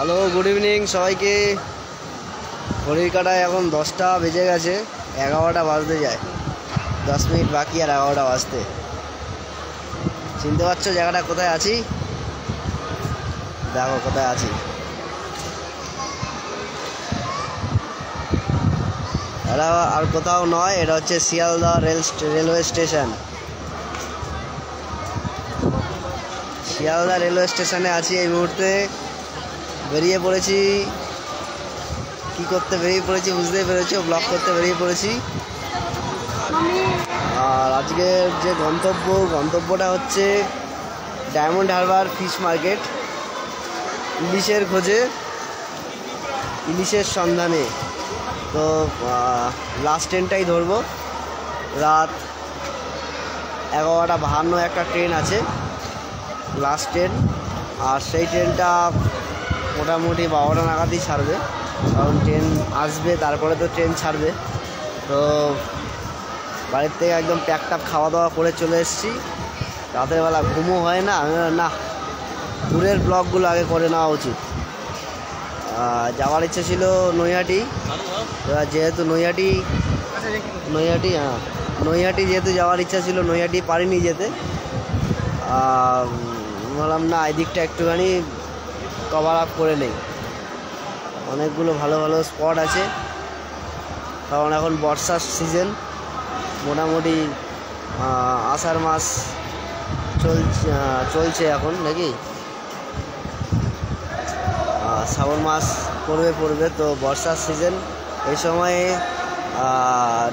Hello, good evening সবাইকে। ঘড়ির কাটায় এখন 10টা বেজে গেছে, 11টা বাজতে যায়, 10 মিনিট বাকি আর 11টা বাজতে। চিনতে পারছো জায়গাটা কোথায় আছি? দেখো কোথায় আছি। এটা আর কোথাও নয়, এটা হচ্ছে Sealdah railway station. Sealdah railway স্টেশনে আছি এই মুহূর্তে। বেরিয়ে পড়েছি। কি করতে বেরিয়ে পড়েছি বুঝতেই পেরেছি, ব্লগ করতে বেরিয়ে পড়েছি। আর আজকের যে গন্তব্যটা হচ্ছে ডায়মন্ড হারবার ফিশ মার্কেট। ইলিশের খোঁজে, ইলিশের সন্ধানে। তো লাস্ট ট্রেনটাই ধরবো। রাত 11:52 একটা ট্রেন আছে, লাস্ট ট্রেন। আর সেই ট্রেনটা মোটামুটি 12টা নাগাদই ছাড়বে, কারণ ট্রেন আসবে তারপরে তো ট্রেন ছাড়বে। তো বাড়ির থেকে একদম প্যাকটাপ খাওয়া দাওয়া করে চলে এসেছি। রাতের বেলা ঘুমও হয় না, না দূরের ব্লগগুলো আগে করে নেওয়া উচিত। যাওয়ার ইচ্ছে ছিল নৈহাটি, যেহেতু নৈহাটি যেহেতু যাওয়ার ইচ্ছা ছিল, নৈহাটি পারিনি যেতে। বললাম না, এই দিকটা একটুখানি কভার আপ করে নেই। অনেকগুলো ভালো ভালো স্পট আছে, কারণ এখন বর্ষার সিজন। মোটামুটি আষাঢ় মাস চলছে এখন নাকি, শ্রাবণ মাস পড়বে। তো বর্ষার সিজন, এই সময়ে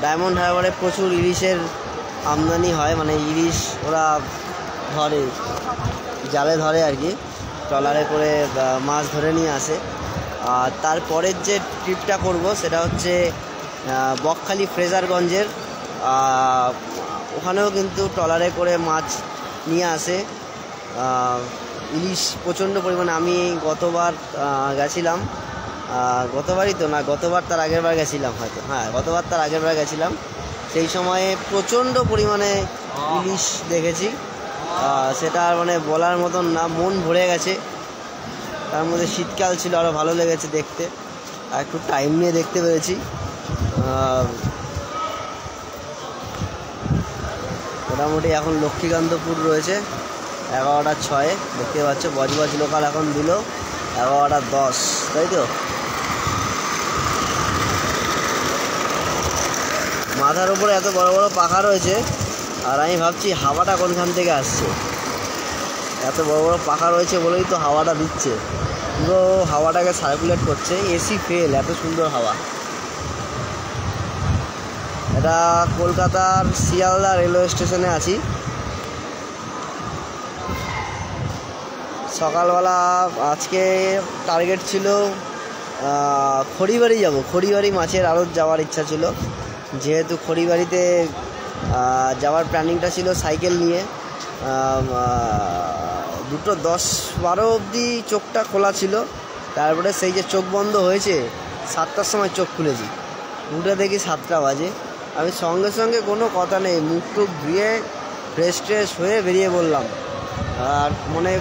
ডায়মন্ড হারবারে প্রচুর ইলিশের আমদানি হয়। মানে ইলিশ ওরা ধরে, জালে ধরে আর কি, ট্রলারে করে মাছ ধরে নিয়ে আসে। আর তারপরের যে ট্রিপটা করব সেটা হচ্ছে বকখালি ফ্রেজারগঞ্জের। ওখানেও কিন্তু ট্রলারে করে মাছ নিয়ে আসে, ইলিশ প্রচণ্ড পরিমাণে। আমি গতবার গেছিলাম, গতবারই তো না, গতবার তার আগের বার গেছিলাম হয়তো, হ্যাঁ গতবার তার আগের বার গেছিলাম। সেই সময়ে প্রচণ্ড পরিমাণে ইলিশ দেখেছি, সেটা মানে বলার মতন না, মন ভরে গেছে। তার মধ্যে শীতকাল ছিল, আরও ভালো লেগেছে দেখতে, আর একটু টাইম নিয়ে দেখতে পেরেছি। মোটামুটি এখন লক্ষ্মীকান্তপুর রয়েছে 11:06, দেখতে পাচ্ছ। বজবজ লোকাল এখন দিল 11:10, তাই তো। মাথার উপরে এত বড় বড় পাখা রয়েছে, আর আমি ভাবছি হাওয়াটা কোনখান থেকে আসছে। এত বড় বড় পাখা রয়েছে বলেই তো হাওয়াটা দিচ্ছে, পুরো হাওয়াটাকে সার্কুলেট করছে। এসি ফেল, এত সুন্দর হাওয়া। এটা কলকাতার শিয়ালদা রেলওয়ে স্টেশনে আছি। সকালবেলা আজকে টার্গেট ছিল খড়িবাড়ি যাব, খড়িবাড়ি মাছের আড়ত যাওয়ার ইচ্ছা ছিল। যেহেতু খড়িবাড়িতে যাওয়ার প্ল্যানিংটা ছিল সাইকেল নিয়ে। 2:10-12 অবধি চোখটা খোলা ছিল, তারপরে সেই যে চোখ বন্ধ হয়েছে 7টার সময় চোখ খুলেছি, উঠে দেখি 7টা বাজে। আমি সঙ্গে সঙ্গে কোনো কথা নেই, মুখ টুক ধুয়ে ফ্রেশ হয়ে বেরিয়ে পড়লাম। আর মানে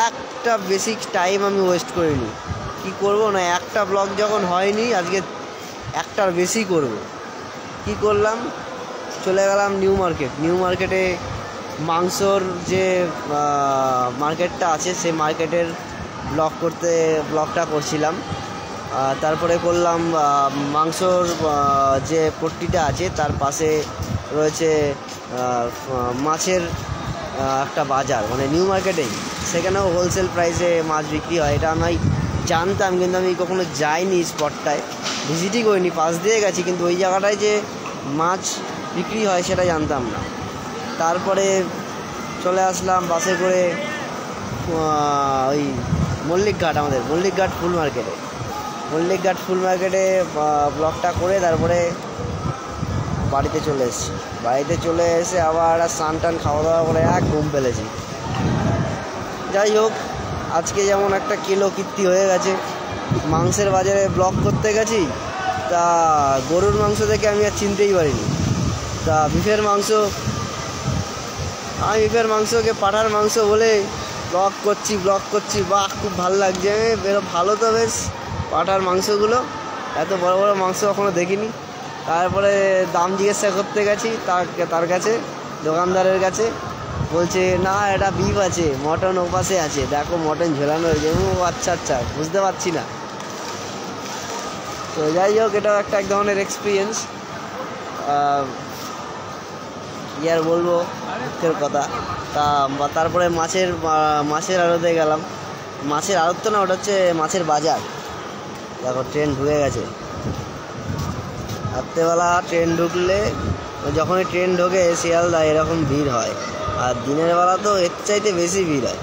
একটা বেসিক টাইম আমি ওয়েস্ট করিনি। কি করব না, একটা ব্লগ যখন হয়নি, আজকে একটার বেশি করব। কি করলাম, চলে গেলাম নিউ মার্কেটে। মাংসর যে মার্কেটটা আছে, সেই মার্কেটের ব্লগটা করছিলাম। তারপরে করলাম মাংসর যে পট্টিটা আছে তার পাশে রয়েছে মাছের একটা বাজার, মানে নিউ মার্কেটেই। সেখানেও হোলসেল প্রাইসে মাছ বিক্রি হয়, এটা আমি জানতাম, কিন্তু আমি কখনো যাইনি স্পটটায়, ভিজিটই করিনি। পাশ দিয়ে গেছি, কিন্তু ওই জায়গাটায় যে মাছ বিক্রি হয় সেটা জানতাম না। তারপরে চলে আসলাম বাসে করে ওই আমাদের মল্লিকঘাট ফুল মার্কেটে ব্লগটা করে তারপরে বাড়িতে চলে এসেছি। বাড়িতে চলে এসে আবার স্নান টান খাওয়া দাওয়া করে ঘুম ফেলেছি। যাই হোক, আজকে যেমন একটা কিলো কীর্তি হয়ে গেছে। মাংসের বাজারে ব্লগ করতে গেছি, তা গরুর মাংস দেখে আমি আর চিনতেই পারিনি। তা বিফের মাংসকে পাঁঠার মাংস বলে ব্লগ করছি, বাহ খুব ভালো লাগছে। বেরো ভালো তো বেশ পাঠার মাংসগুলো, এত বড় বড় মাংস কখনো দেখিনি। তারপরে দাম জিজ্ঞাসা করতে গেছি তার কাছে, দোকানদারের কাছে, বলছে না এটা বিফ আছে, মটন ওপাশে আছে, দেখো মটন ঝোলানো হয়েছে। ও আচ্ছা বুঝতে পারছি না। তো যাই হোক, এটাও একটা এক ধরনের এক্সপিরিয়েন্স। কি আর বলবো, দুঃখের কথা। তারপরে মাছের আড়তে গেলাম। মাছের আড়ত তো না, ওটা হচ্ছে মাছের বাজার। দেখো ট্রেন ঢুকে গেছে। রাত্রেবেলা ট্রেন ঢুকলে, যখনই ট্রেন ঢোকে শিয়ালদা, এরকম ভিড় হয়। আর দিনের বেলা তো এর চাইতে বেশি ভিড় হয়।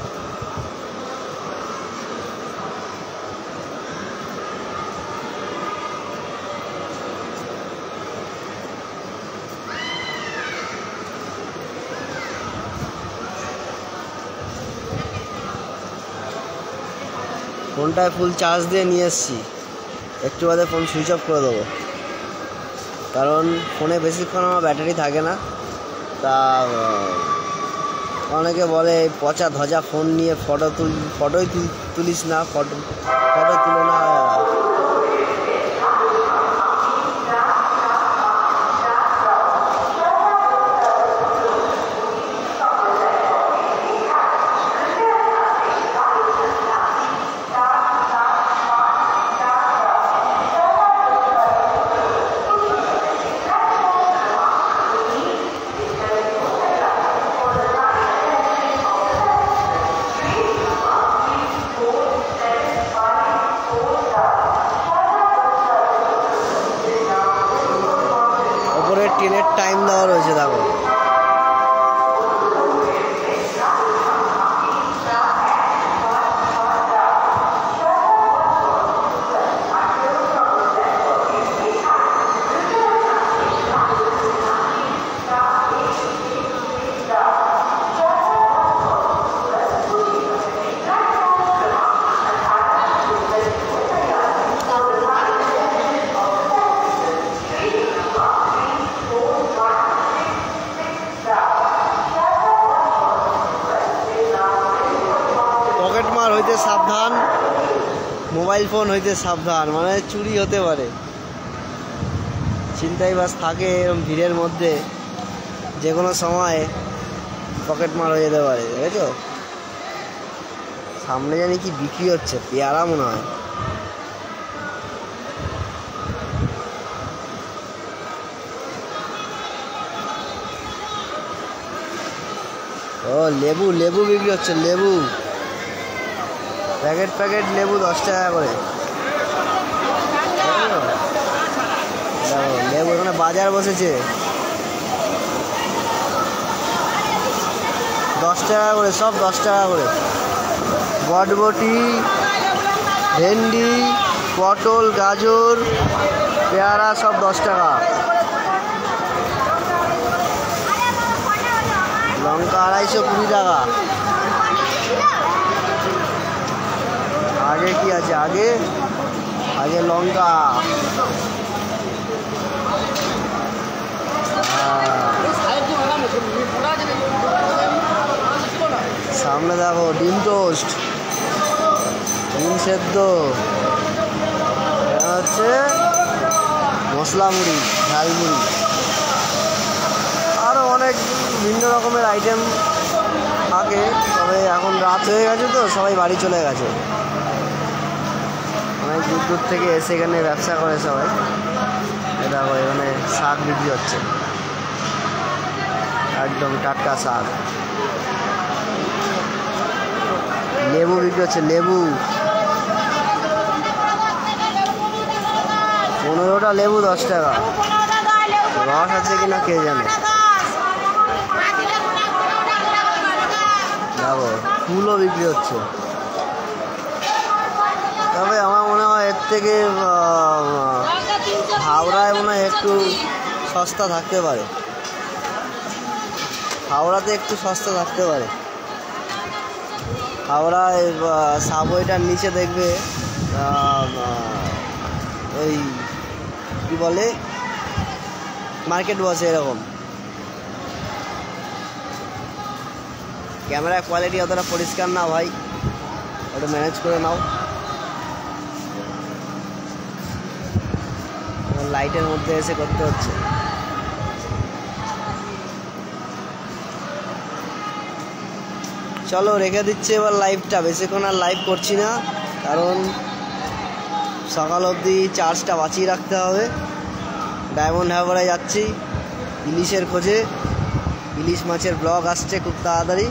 ফোনটায় ফুল চার্জ দিয়ে নিয়ে এসেছি, একটু বাদে ফোন সুইচ অফ করে দেবো, কারণ ফোনে বেশিক্ষণ আমার ব্যাটারি থাকে না। তা অনেকে বলে পচা ধজা ফোন নিয়ে ফটোই তুলিস না, ফটো তুলে না। ট্রেনের টাইম দেওয়া রয়েছে, দেখো। পকেটমার হইতে সাবধান, মোবাইল ফোন হইতে সাবধান, মানে চুরি হতে পারে। ছিনতাইবাজ থাকে এরকম ভিড়ের মধ্যে, যে কোনো সময় পকেটমার হয়ে যেতে পারে। দেখেছো সামনে জানি কি বিক্রি হচ্ছে, পেয়ারা মনে হয়। ও লেবু বিক্রি হচ্ছে, লেবু প্যাকেট লেবু 10 টাকা করে। লেবু এখানে বাজার বসেছে, 10 টাকা করে, সব 10 টাকা করে। বটবটি, ভেন্ডি, পটল, গাজর, পেয়ারা সব 10 টাকা। লঙ্কা 220 টাকা। আগে কি আছে, আগে লঙ্কা। সামনে দেখো ডিম টোস্ট, ডিম সেদ্ধ, হচ্ছে মশলা মুড়ি, ঝাল মুড়ি, আরও অনেক ভিন্ন রকমের আইটেম থাকে। তবে এখন রাত হয়ে গেছে তো সবাই বাড়ি চলে গেছে, অনেক দূর থেকে এসে এখানে ব্যবসা করে সবাই। এটা এখানে শাক বিক্রি হচ্ছে, একদম টাটকা শাক। লেবু বিক্রি হচ্ছে, লেবু 15টা লেবু 10 টাকা। রস আছে কিনা কে জানে। দেখো ফুলও বিক্রি হচ্ছে। তবে আমার মনে হয় এর থেকে হাওড়ায় মনে হয় একটু সস্তা থাকতে পারে, হাওড়াতে একটু সস্তা থাকতে পারে। হাওড়ায় সাবওয়েটার নিচে দেখবে ওই কি বলে মার্কেট বসে এরকম। ক্যামেরা কোয়ালিটি অতটা পরিষ্কার না ভাই, ওটা ম্যানেজ করে নাও। লাইটের মধ্যে এসে করতে হচ্ছে। চলো রেখে দিচ্ছি এবার লাইভটা, বেশিক্ষণ আর লাইভ করছি না, কারণ সকাল অবধি চার্জটা বাঁচিয়ে রাখতে হবে। ডায়মন্ড হারবারে যাচ্ছি ইলিশের খোঁজে, ইলিশ মাছের ব্লগ আসছে খুব তাড়াতাড়ি।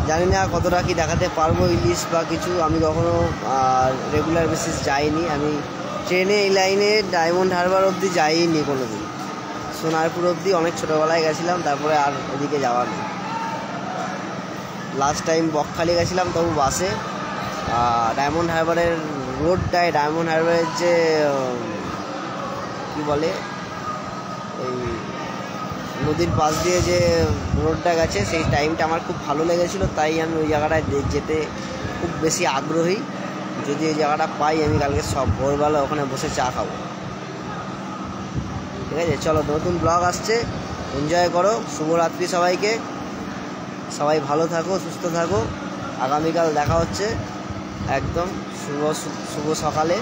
জানি না কতটা কি দেখাতে পারবো ইলিশ বা কিছু, আমি কখনো রেগুলার বেসিস যাইনি, আমি ট্রেনে এই লাইনে ডায়মন্ড হারবার অবধি যাইনি কোনো দিন। সোনারপুর অবধি অনেক ছোটোবেলায় গেছিলাম, তারপরে আর ওদিকে যাওয়া নেই। লাস্ট টাইম বকখালি গেছিলাম তবু বাসে। ডায়মন্ড হারবারের রোডটায়, ডায়মন্ড হারবারের যে কি বলে ওই নদীর পাশ দিয়ে যে রোডটা গেছে, সেই টাইমটা আমার খুব ভালো লেগেছিলো, তাই আমি ওই জায়গাটায় যেতে খুব বেশি আগ্রহী। যদি এই জায়গাটা পাই আমি কালকে সব ভোরবেলা ওখানে বসে চা খাবো। ঠিক আছে, চলো নতুন ব্লগ আসছে, এনজয় করো। শুভরাত্রি সবাইকে, সবাই ভালো থাকো, সুস্থ থাকো। আগামীকাল দেখা হচ্ছে একদম শুভ সকালে।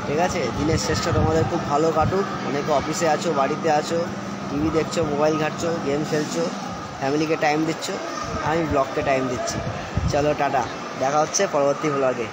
ঠিক আছে, দিনের শেষটা তোমাদের খুব ভালো কাটুক। অনেকে অফিসে আছো, বাড়িতে আছো, টিভি দেখছো, মোবাইল ঘাঁটছো, গেম খেলছো, ফ্যামিলিকে টাইম দিচ্ছ, আমি ব্লগকে টাইম দিচ্ছি। চলো টাটা, দেখা হচ্ছে পরবর্তী ব্লগে।